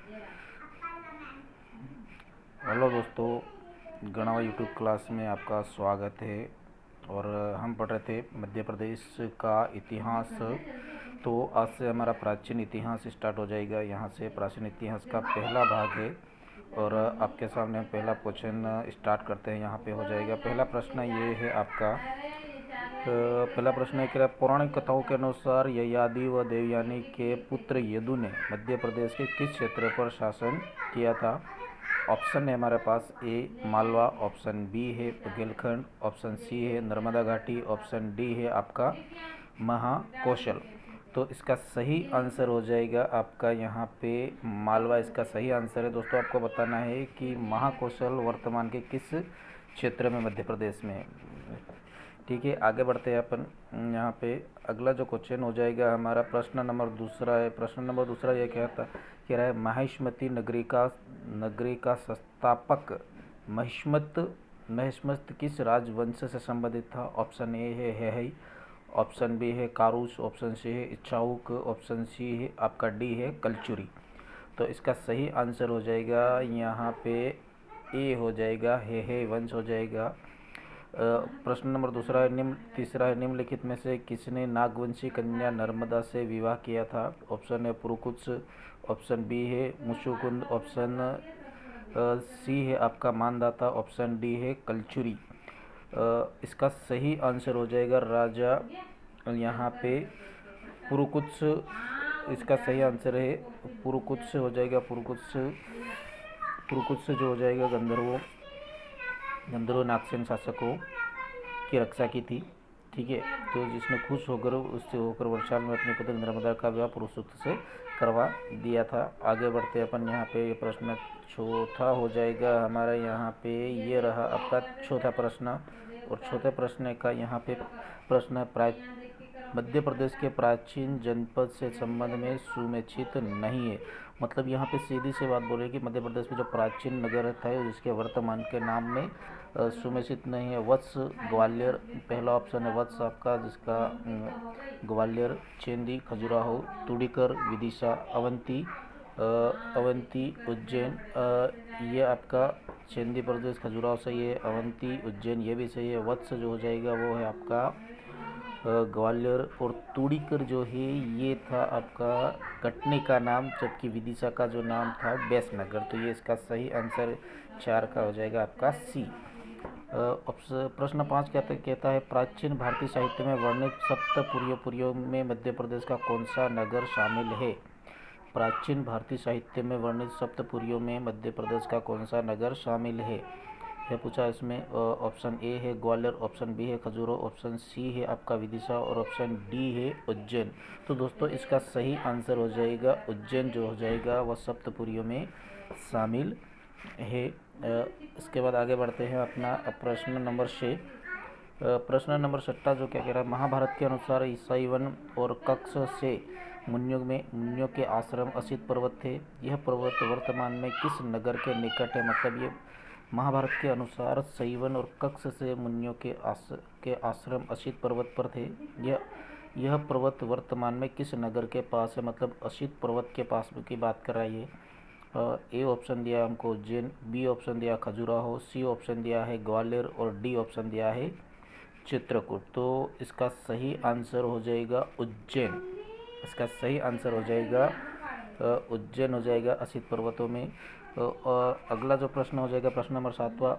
Hello दोस्तों, गणवा YouTube class में आपका स्वागत है। और हम पढ़ रहे थे मध्य प्रदेश का इतिहास। तो आज से हमारा प्राचीन इतिहास स्टार्ट हो जाएगा। यहाँ से प्राचीन इतिहास का पहला भाग है और आपके सामने पहला क्वेश्चन स्टार्ट करते हैं। यहाँ पे हो जाएगा पहला प्रश्न। ये है आपका पहला प्रश्न है कि पौराणिक कथाओं के अनुसार ययाति व देवयानी के पुत्र यदु ने मध्य प्रदेश के किस क्षेत्र पर शासन किया था? ऑप्शन है हमारे पास ए मालवा, ऑप्शन बी है बुंदेलखंड, ऑप्शन सी है नर्मदा घाटी, ऑप्शन डी है आपका महाकौशल। तो इसका सही आंसर हो जाएगा आपका यहाँ पे मालवा। इसका सही आंसर है। दोस्तों आपको बताना है कि महाकौशल वर्तमान के किस क्षेत्र में मध्य प्रदेश में है। ठीक है, आगे बढ़ते हैं अपन। यहाँ पे अगला जो क्वेश्चन हो जाएगा हमारा प्रश्न नंबर दूसरा है। प्रश्न नंबर दूसरा ये कह रहा है महिष्मती नगरी का संस्थापक महिष्मत किस राजवंश से संबंधित था? ऑप्शन ए है, ऑप्शन बी है कारूस, ऑप्शन सी है इच्छाउक, ऑप्शन सी है आपका डी है कलचुरी। तो इसका सही आंसर हो जाएगा यहाँ पे ए हो जाएगा, है वंश हो जाएगा। प्रश्न नंबर दूसरा है तीसरा है निम्नलिखित में से किसने नागवंशी कन्या नर्मदा से विवाह किया था? ऑप्शन है पुरुकुत्स, ऑप्शन बी है मुशुकुंद, ऑप्शन सी है आपका मानदाता, ऑप्शन डी है कलचुरी। इसका सही आंसर हो जाएगा राजा यहाँ पे पुरुकुत्स। इसका सही आंसर है पुरुकुत्स हो जाएगा। पुरुकुत्स जो हो जाएगा गंधर्व नागसेन शासकों की रक्षा की थी। ठीक है, तो जिसने खुश होकर उससे होकर वर्षाल में अपने पुत्र नर्मदा का विवाह पुरुषोत्त से करवा दिया था। आगे बढ़ते अपन। यहाँ पे ये प्रश्न चौथा हो जाएगा हमारा। यहाँ पे ये रहा आपका चौथा प्रश्न। और चौथे प्रश्न का यहाँ पे प्रश्न मध्य प्रदेश के प्राचीन जनपद से संबंध में सुमेचित नहीं है। मतलब यहाँ पे सीधी सी बात बोले कि मध्य प्रदेश में जो प्राचीन नगर था जिसके वर्तमान के नाम में सुमेचित नहीं है। वत्स ग्वालियर पहला ऑप्शन है वत्स आपका, जिसका ग्वालियर, चेंदी, खजुराहो, तुड़ीकर, विदिशा, अवंती, उज्जैन। ये आपका चेंदी प्रदेश खजुराहो सही है, अवंती उज्जैन ये भी सही है। वत्स जो हो जाएगा वो है आपका ग्वालियर। और तुड़ीकर जो है ये था आपका कटनी का नाम, जबकि विदिशा का जो नाम था बैसनगर। तो ये इसका सही आंसर 4 का हो जाएगा आपका सी। प्रश्न 5 कहता है प्राचीन भारतीय साहित्य में वर्णित सप्तपुरियों में मध्य प्रदेश का कौन सा नगर शामिल है? प्राचीन भारतीय साहित्य में वर्णित सप्तपुरियों में मध्य प्रदेश का कौन सा नगर शामिल है? यह पूछा। इसमें ऑप्शन ए है ग्वालियर, ऑप्शन बी है खजुराहो, ऑप्शन सी है आपका विदिशा और ऑप्शन डी है उज्जैन। तो दोस्तों इसका सही आंसर हो जाएगा उज्जैन जो हो जाएगा वह सप्तपुरियों में शामिल है। इसके बाद आगे बढ़ते हैं अपना प्रश्न नंबर 6। प्रश्न नंबर 6 जो क्या कह रहा है महाभारत के अनुसार ईसाईवन और कक्ष से मुनियों के आश्रम असित पर्वत थे। यह पर्वत वर्तमान में किस नगर के निकट है? मतलब ये महाभारत के अनुसार शैवन और कक्ष से मुनियों के आश्रम असित पर्वत पर थे। यह पर्वत वर्तमान में किस नगर के पास है? मतलब असित पर्वत के पास की बात कर रहा है ये। ए ऑप्शन दिया हमको उज्जैन, बी ऑप्शन दिया खजुराहो, सी ऑप्शन दिया है ग्वालियर और डी ऑप्शन दिया है चित्रकूट। तो इसका सही आंसर हो जाएगा उज्जैन। इसका सही आंसर हो जाएगा उज्जैन हो जाएगा असित पर्वतों में। और अगला जो प्रश्न हो जाएगा प्रश्न नंबर 7वां।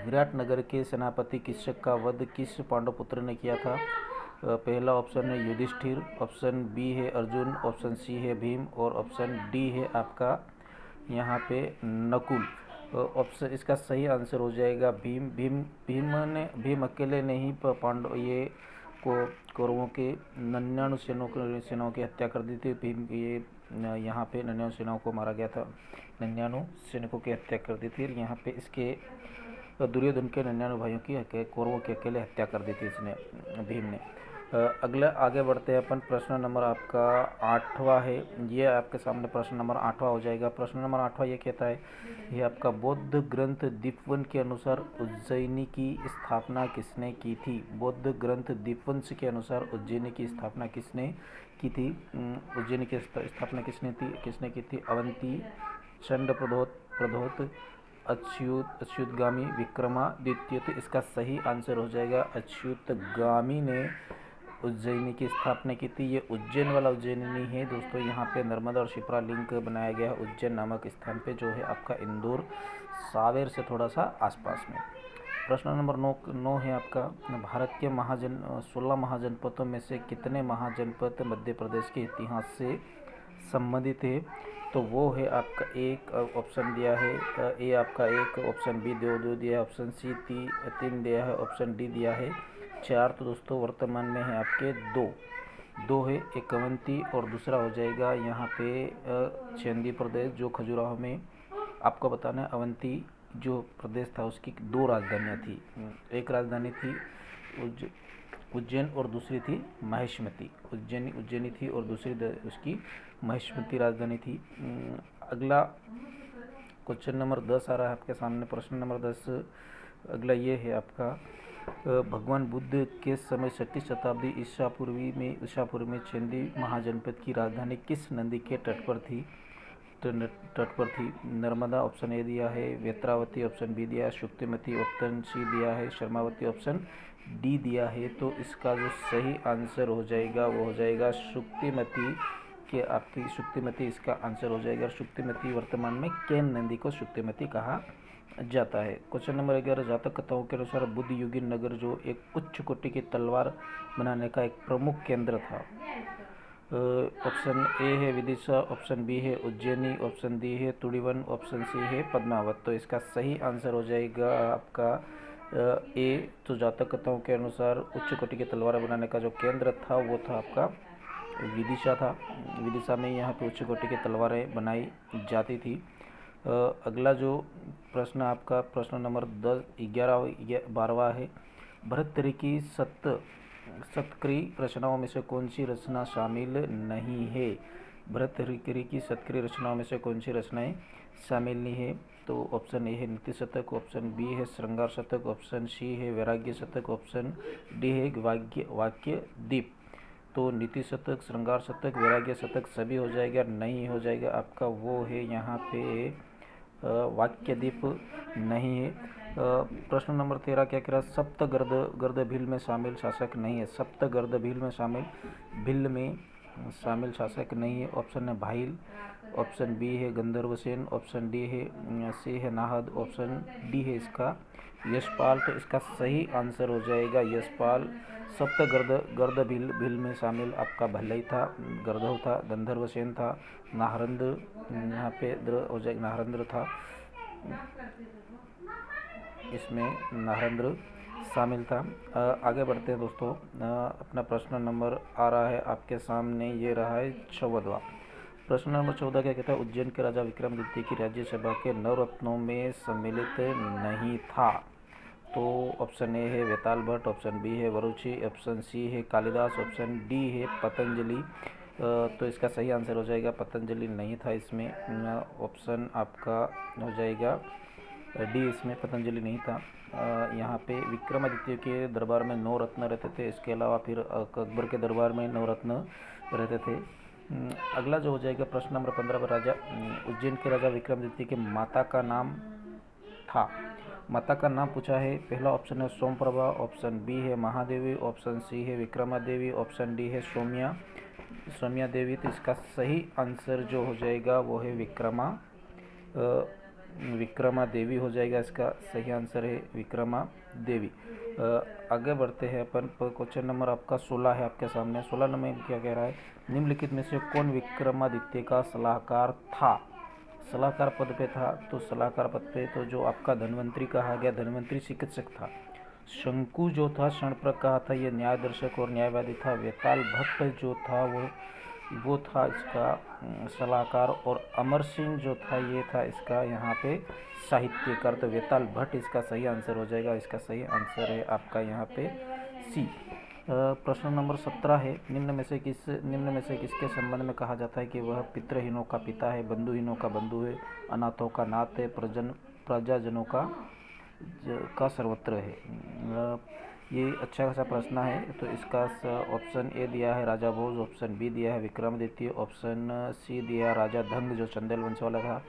विराटनगर के सेनापति किसक का वध किस पांडव पुत्र ने किया था? पहला ऑप्शन है युधिष्ठिर, ऑप्शन बी है अर्जुन, ऑप्शन सी है भीम और ऑप्शन डी है आपका यहाँ पे नकुल। ऑप्शन इसका सही आंसर हो जाएगा भीम। भीम अकेले नहीं पांडव ये कौरवों के 99 सेनाओं की हत्या कर दी थी। भीम ये यहाँ पे 99 सेनाओं को मारा गया था, 99 सैनिकों की हत्या कर दी थी। यहाँ पे इसके दुर्योधन के 99 भाइयों की कौरवों की अकेले हत्या कर दी थी इसने, भीम ने। अगला आगे बढ़ते हैं अपन। प्रश्न नंबर आपका 8वां है। ये आपके सामने प्रश्न नंबर 8वां हो जाएगा। प्रश्न नंबर 8वां ये कहता है ये आपका बौद्ध ग्रंथ दीपवन के अनुसार उज्जैनी की स्थापना किसने की थी? बौद्ध ग्रंथ दीपवंश के अनुसार उज्जैनी की स्थापना किसने की थी? उज्जैन की स्थापना किसने की थी? अवंती, चंड प्रदोत, अच्युतगामी, विक्रमादित्य। तो इसका सही आंसर हो जाएगा अच्युतगामी ने उज्जैनी की स्थापना की थी। ये उज्जैन वाला उज्जैन नहीं है दोस्तों, यहाँ पे नर्मदा और शिप्रा लिंक बनाया गया है उज्जैन नामक स्थान पे, जो है आपका इंदौर सावेर से थोड़ा सा आसपास में। प्रश्न नंबर 9 है आपका, भारत के 16 महाजनपदों में से कितने महाजनपद मध्य प्रदेश के इतिहास से संबंधित है? तो वो है आपका एक ऑप्शन दिया है ए आपका एक, ऑप्शन बी दो दिया है, ऑप्शन सी 3 दिया है, ऑप्शन डी दिया है 4। तो दोस्तों वर्तमान में है आपके दो है, एक अवंती और दूसरा हो जाएगा यहाँ पे चंदी प्रदेश, जो खजुराहो में। आपको बताना है अवंती जो प्रदेश था उसकी 2 राजधानियाँ थी, एक राजधानी थी उज्जैन और दूसरी थी महेशमती। उज्जैनी थी और दूसरी उसकी महेशमती राजधानी थी। अगला क्वेश्चन नंबर 10 आ रहा है आपके सामने। प्रश्न नंबर 10 अगला ये है आपका, भगवान बुद्ध के समय 6वीं शताब्दी ईसा पूर्व में चंदी महाजनपद की राजधानी किस नदी के तट पर थी? नर्मदा ऑप्शन ए दिया है, वेत्रावती ऑप्शन बी दिया है, शुक्तिमती ऑप्शन सी दिया है, शर्मावती ऑप्शन डी दिया है। तो इसका जो सही आंसर हो जाएगा वो हो जाएगा शुक्तिमती के आपकी शुक्तिमती इसका आंसर हो जाएगा। शुक्तिमती वर्तमान में केन नदी को शुक्तिमती कहा जाता है। क्वेश्चन नंबर 11, जातक कथाओं के अनुसार बुद्ध युगी नगर जो एक उच्च कोटि की तलवार बनाने का एक प्रमुख केंद्र था। ऑप्शन ए है विदिशा, ऑप्शन बी है उज्जैनी, ऑप्शन डी है तुड़ीवन, ऑप्शन सी है पद्मावत। तो इसका सही आंसर हो जाएगा आपका ए। तो जातक कथाओं के अनुसार उच्च कोटि की तलवार बनाने का जो केंद्र था वो था आपका विदिशा था। विदिशा में यहाँ पे उच्च कोटि की तलवारें बनाई जाती थी। अगला जो प्रश्न आपका प्रश्न नंबर 12वां है, भरतरी की शतकरी रचनाओं में से कौन सी रचना शामिल नहीं है? भरतरी की शतकरी रचनाओं में से कौन सी रचनाएं शामिल नहीं है? तो ऑप्शन ए है नीति शतक, ऑप्शन बी है श्रृंगार शतक, ऑप्शन सी है वैराग्य शतक, ऑप्शन डी है वाक्य दीप। तो नीति शतक, श्रृंगार शतक, वैराग्य शतक सभी हो जाएगा, नहीं हो जाएगा आपका वो है यहाँ पे वाक्यदीप नहीं है। प्रश्न नंबर 13 क्या कह रहा है, सप्तगर्द भील में शामिल शासक नहीं है। सप्तगर्द भील में शामिल शासक नहीं है। ऑप्शन है भाईल, ऑप्शन बी है गंधर्वसेन, ऑप्शन डी है सी है नाहद, ऑप्शन डी है इसका यशपाल। तो इसका सही आंसर हो जाएगा यशपाल। सप्तगर्द भील में शामिल आपका भल्लई था, गर्धव था, गंधर्वसेन था, नाहरंद्र यहाँ पे हो जाएगा नाहरंद्र था, इसमें नाहरंद्र शामिल था। आगे बढ़ते हैं दोस्तों। अपना प्रश्न नंबर आ रहा है आपके सामने, ये रहा है 14वां प्रश्न नंबर 14 क्या कहता है, उज्जैन के राजा विक्रमादित्य की राज्यसभा के नवरत्नों में सम्मिलित नहीं था। तो ऑप्शन ए है वेताल भट्ट, ऑप्शन बी है वरुचि, ऑप्शन सी है कालिदास, ऑप्शन डी है पतंजलि। तो इसका सही आंसर हो जाएगा पतंजलि नहीं था इसमें। ऑप्शन आपका हो जाएगा डी, इसमें पतंजलि नहीं था। यहाँ पे विक्रमादित्य के दरबार में 9 रत्न रहते थे, इसके अलावा फिर अकबर के दरबार में 9 रत्न रहते थे। अगला जो हो जाएगा प्रश्न नंबर 15 पर, उज्जैन के राजा विक्रमादित्य के माता का नाम था। माता का नाम पूछा है। पहला ऑप्शन है सोमप्रभा, ऑप्शन बी है महादेवी, ऑप्शन सी है विक्रमा देवी, ऑप्शन डी है सौम्या देवी। तो इसका सही आंसर जो हो जाएगा वो है विक्रमा देवी हो जाएगा। इसका सही आंसर है विक्रमा देवी। आगे बढ़ते हैं अपन। क्वेश्चन नंबर आपका 16 है आपके सामने। 16 नंबर में क्या कह रहा है, निम्नलिखित में से कौन विक्रमादित्य का सलाहकार था? सलाहकार पद पे था, तो सलाहकार पद पे तो जो आपका धन्वंतरी कहा गया, धन्वंतरी चिकित्सक था। शंकु जो था क्षणप्रक कहा था, ये न्यायदर्शक और न्यायवादी था। वेताल भट्ट जो था वो था इसका सलाहकार, और अमर सिंह जो था ये था इसका यहाँ पे साहित्यकार। तो वेताल भट्ट इसका सही आंसर हो जाएगा। इसका सही आंसर है आपका यहाँ पे सी। प्रश्न नंबर 17 है, निम्न में से किसके संबंध में कहा जाता है कि वह पितृहीनों का पिता है, बंधुहीनों का बंधु है, अनाथों का नाथ है, प्रजाजनों का सर्वत्र है। ये अच्छा खासा प्रश्न है। तो इसका ऑप्शन ए दिया है राजा भोज, ऑप्शन बी दिया है विक्रमादित्य, ऑप्शन सी दिया है राजा धंग जो चंदेल वंश वाला था,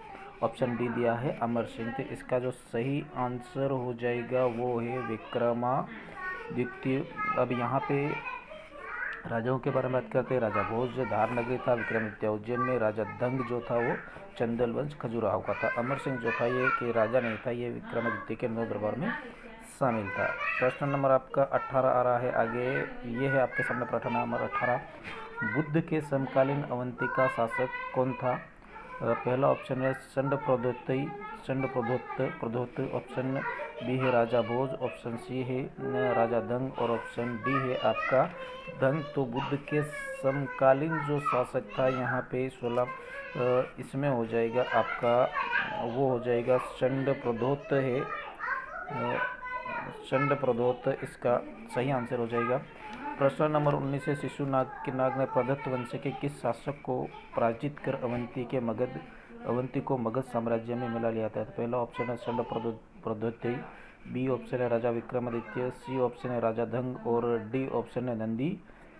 ऑप्शन डी दिया है अमर सिंह। तो इसका जो सही आंसर हो जाएगा वो है विक्रमादित्य। अब यहाँ पे राजाओं के बारे में बात करते हैं। राजा भोज जो धार नगरी था, विक्रमादित्य उज्जैन में, राजा दंग जो था वो चंदेल वंश खजुराहो का था, अमर सिंह जो था ये कि राजा नहीं था, ये विक्रमादित्य के 9 दरबार में शामिल था। प्रश्न नंबर आपका 18 आ रहा है आगे। ये है आपके सामने प्रश्न नंबर 18। बुद्ध के समकालीन अवंती का शासक कौन था? पहला ऑप्शन है चंड प्रद्योत, ऑप्शन बी है राजा भोज, ऑप्शन सी है राजा दंग और ऑप्शन डी है आपका दंग। तो बुद्ध के समकालीन जो शासक था यहाँ पे 16 इसमें हो जाएगा आपका, वो हो जाएगा चंड प्रद्योत है, चंड प्रद्योत इसका सही आंसर हो जाएगा। प्रश्न नंबर 19 है शिशुनाग ने प्रदत्त वंश के किस शासक को पराजित कर अवंती को मगध साम्राज्य में मिला लिया था? तो पहला ऑप्शन है चंड प्रद्योत, बी ऑप्शन है राजा विक्रमादित्य, सी ऑप्शन है राजा धंग और डी ऑप्शन है नंदी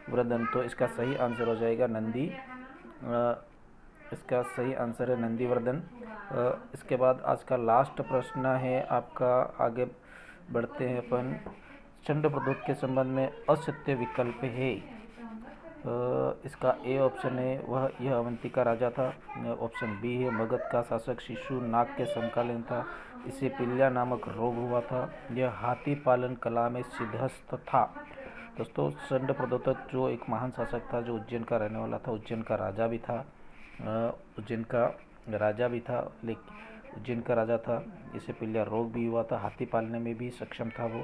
वर्धन। तो इसका सही आंसर हो जाएगा इसका सही आंसर है नंदीवर्धन। इसके बाद आज का लास्ट प्रश्न है आपका, आगे बढ़ते हैं अपन। चंड प्रद्योत के संबंध में असत्य विकल्प है। इसका ए ऑप्शन है यह अवंती का राजा था, ऑप्शन बी है मगध का शासक शिशु नाग के समकालीन था, इसे पिल्या नामक रोग हुआ था, यह हाथी पालन कला में सिद्धहस्त था। दोस्तों चंड प्रद्योत जो एक महान शासक था, जो उज्जैन का रहने वाला था, उज्जैन का राजा भी था, लेकिन उज्जैन का राजा था, इसे पिल्या रोग भी हुआ था, हाथी पालने में भी सक्षम था वो।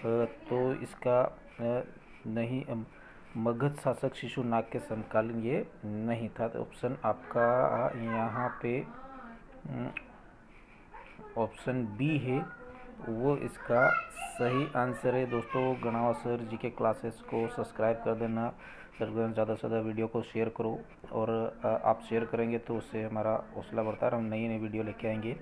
तो इसका नहीं, मगध शासक शिशु नाग के समकालीन ये नहीं था। तो ऑप्शन आपका यहाँ पे ऑप्शन बी है वो इसका सही आंसर है। दोस्तों गणावा सर जी के क्लासेस को सब्सक्राइब कर देना, ज़्यादा से ज़्यादा वीडियो को शेयर करो, और आप शेयर करेंगे तो उससे हमारा हौसला बढ़ता है, हम नई नई वीडियो लेके आएंगे।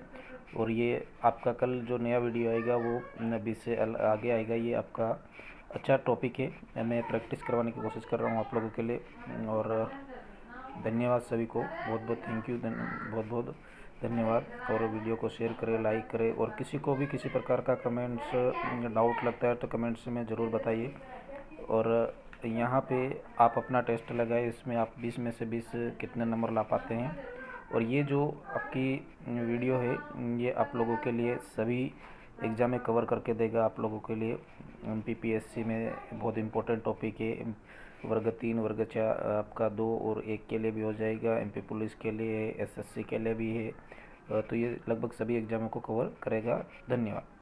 और ये आपका कल जो नया वीडियो आएगा वो 20 से आगे आएगा। ये आपका अच्छा टॉपिक है, मैं प्रैक्टिस करवाने की कोशिश कर रहा हूँ आप लोगों के लिए। और धन्यवाद सभी को, बहुत बहुत थैंक यू, बहुत बहुत धन्यवाद। और वीडियो को शेयर करें, लाइक करें, और किसी को भी किसी प्रकार का कमेंट्स डाउट लगता है तो कमेंट्स में ज़रूर बताइए। और यहाँ पे आप अपना टेस्ट लगाए, इसमें आप 20 में से 20 कितने नंबर ला पाते हैं। और ये जो आपकी वीडियो है ये आप लोगों के लिए सभी एग्ज़ाम में कवर करके देगा आप लोगों के लिए। MPPSC में बहुत इम्पोर्टेंट टॉपिक है, वर्ग 3 वर्ग 4 आपका 2 और 1 के लिए भी हो जाएगा, MP पुलिस के लिए, SSC के लिए भी है। तो ये लगभग सभी एग्ज़ामों को कवर करेगा। धन्यवाद।